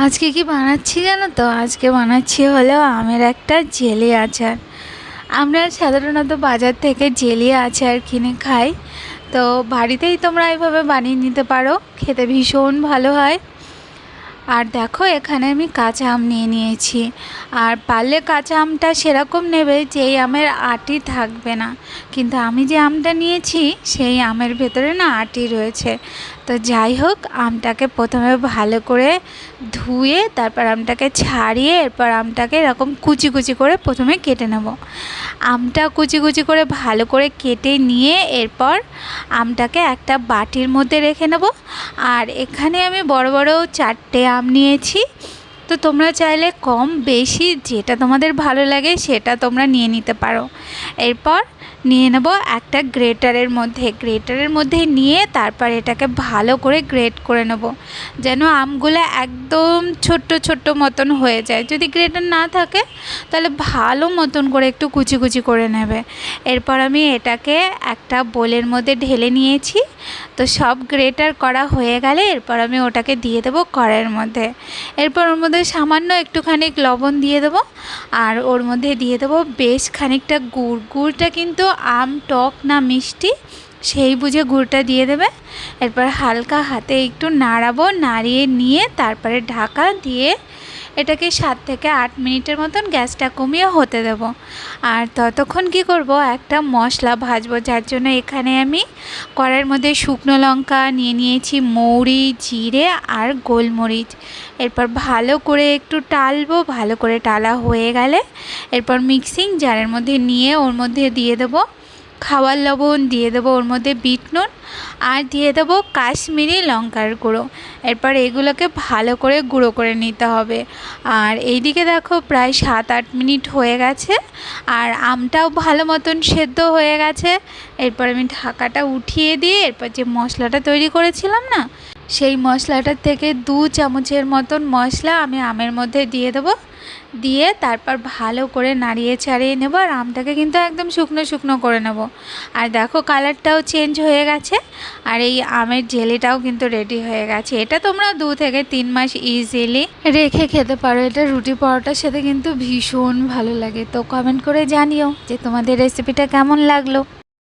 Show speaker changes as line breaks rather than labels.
আজকে কি বানাচ্ছি জানো তো? আজকে বানাচ্ছি হলো আমের একটা জেলি আচার। আমরা সাধারণত বাজার থেকে জেলি আচার কিনে খাই, তো বাড়িতেই তোমরা এইভাবে বানিয়ে নিতে পারো, খেতে ভীষণ ভালো হয়। আর দেখো এখানে আমি কাঁচা আম নিয়ে নিয়েছি। আর পারলে কাঁচা আমটা সেরকম নেবে যেই আমের আঁটি থাকবে না, কিন্তু আমি যে আমটা নিয়েছি সেই আমের ভেতরে না আঁটি রয়েছে। তো যাই হোক, আমটাকে প্রথমে ভালো করে ধুয়ে তারপর আমটাকে ছাড়িয়ে এরপর আমটাকে এরকম কুচি কুচি করে প্রথমে কেটে নেব। আমটা কুচি কুচি করে ভালো করে কেটে নিয়ে এরপর আমটাকে একটা বাটির মধ্যে রেখে নেব। আর এখানে আমি বড় বড় 4টে আম নিয়েছি, তো তোমরা চাইলে কম বেশি যেটা তোমাদের ভালো লাগে সেটা তোমরা নিয়ে নিতে পারো। এরপর নিয়ে নেব একটা গ্রেটারের মধ্যে নিয়ে তারপর এটাকে ভালো করে গ্রেট করে নেব, যেন আমগুলো একদম ছোট্ট ছোট্ট মতন হয়ে যায়। যদি গ্রেটার না থাকে তাহলে ভালো মতন করে একটু কুচি কুচি করে নেবে। এরপর আমি এটাকে একটা বোলের মধ্যে ঢেলে নিয়েছি। তো সব গ্রেটার করা হয়ে গেলে এরপর আমি ওটাকে দিয়ে দেবো কড়াইয়ের মধ্যে। এরপর ওর মধ্যে সামান্য একটুখানি লবণ দিয়ে দেবো, আর ওর মধ্যে দিয়ে দেবো বেশ খানিকটা গুড়টা কিন্তু আম টক না মিষ্টি সেই বুঝে গুড়টা দিয়ে দেবে। এরপর হালকা হাতে একটু নাড়াবো, নাড়িয়ে নিয়ে তারপরে ঢাকা দিয়ে এটাকে 7 থেকে 8 মিনিটের মতন গ্যাসটা কমিয়ে হতে দেব। আর ততক্ষণ কি করব, একটা মশলা ভাজবো, যার জন্য এখানে আমি কড়াইয়ের মধ্যে শুকনো লঙ্কা নিয়ে নিয়েছি, মৌরি, জিরে আর গোলমরিচ। এরপর ভালো করে একটু টালবো, ভালো করে টালা হয়ে গেলে এরপর মিক্সিং জারের মধ্যে নিয়ে ওর মধ্যে দিয়ে দেবো খাবার লবণ, দিয়ে দেবো ওর মধ্যে বিট নুন, আর দিয়ে দেবো কাশ্মীরি লঙ্কার গুঁড়ো। এরপর এগুলোকে ভালো করে গুঁড়ো করে নিতে হবে। আর এইদিকে দেখো প্রায় 7-8 মিনিট হয়ে গেছে, আর আমটাও ভালো মতন সেদ্ধ হয়ে গেছে। এরপর আমি ঢাকাটা উঠিয়ে দিয়ে এরপর যে মশলাটা তৈরি করেছিলাম না, সেই মশলাটার থেকে 2 চামচের মতন মশলা আমি আমের মধ্যে দিয়ে দেবো। দিয়ে তারপর ভালো করে নাড়িয়ে ছাড়িয়ে নেব, আর আমটাকে কিন্তু একদম শুকনো শুকনো করে নেব। আর দেখো কালারটাও চেঞ্জ হয়ে গেছে, আর এই আমের জেলিটাও কিন্তু রেডি হয়ে গেছে। এটা তোমরা 2 থেকে 3 মাস ইজিলি রেখে খেতে পারো। এটা রুটি পরোটার সাথে কিন্তু ভীষণ ভালো লাগে। তো কমেন্ট করে জানিও যে তোমাদের রেসিপিটা কেমন লাগলো।